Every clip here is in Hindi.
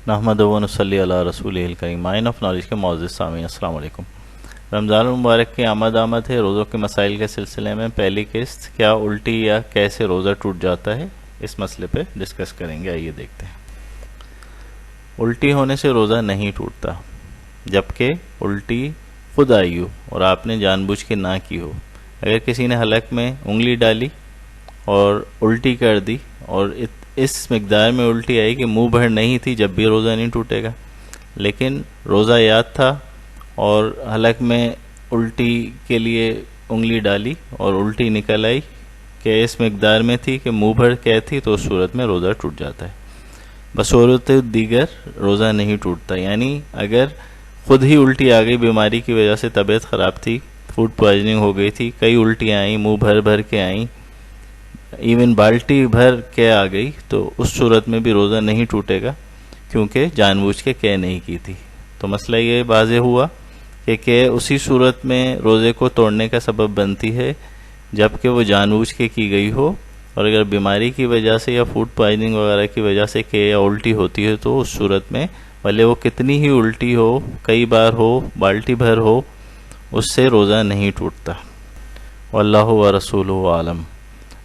नहमदुहु व नसल्ली अला रसूलिहिल करीम। माइन ऑफ नॉलेज के मौजूद सामीन अस्सलाम वालेकुम। रमज़ान मुबारक की आमद है। रोज़ों के मसाइल के सिलसिले में पहली किस्त, क्या उल्टी या कैसे रोज़ा टूट जाता है, इस मसले पे डिस्कस करेंगे। आइए देखते हैं। उल्टी होने से रोज़ा नहीं टूटता, जबकि उल्टी खुद आई हो और आपने जानबूझ के ना की हो। अगर किसी ने हलक में उंगली डाली और उल्टी कर दी और इस मिकदार में उल्टी आई कि मुंह भर नहीं थी, जब भी रोज़ा नहीं टूटेगा। लेकिन रोज़ा याद था और हलक में उल्टी के लिए उंगली डाली और उल्टी निकल आई कि इस मिकदार में थी कि मुंह भर क्या थी, तो उस सूरत में रोज़ा टूट जाता है। बसूरत दीगर रोज़ा नहीं टूटता। यानी अगर खुद ही उल्टी आ गई, बीमारी की वजह से तबीयत ख़राब थी, फूड पॉइजनिंग हो गई थी, कई उल्टियाँ आई, मुंह भर भर के आई, इवन बाल्टी भर के आ गई, तो उस सूरत में भी रोज़ा नहीं टूटेगा, क्योंकि जानबूझ के कै नहीं की थी। तो मसला ये वाज़ेह हुआ कि कै उसी सूरत में रोज़े को तोड़ने का सबब बनती है जबकि वो जानबूझ के की गई हो। और अगर बीमारी की वजह से या फूड पॉइजनिंग वगैरह की वजह से कै या उल्टी होती है, तो उस सूरत में भले वो कितनी ही उल्टी हो, कई बार हो, बाल्टी भर हो, उससे रोज़ा नहीं टूटता। वल्लाहु व रसूलुहु आलम।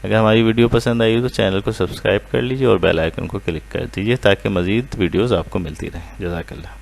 अगर हमारी वीडियो पसंद आई हो तो चैनल को सब्सक्राइब कर लीजिए और बेल आइकन को क्लिक कर दीजिए ताकि मज़ीद वीडियोज़ आपको मिलती रहें। जज़ाकल्लाह।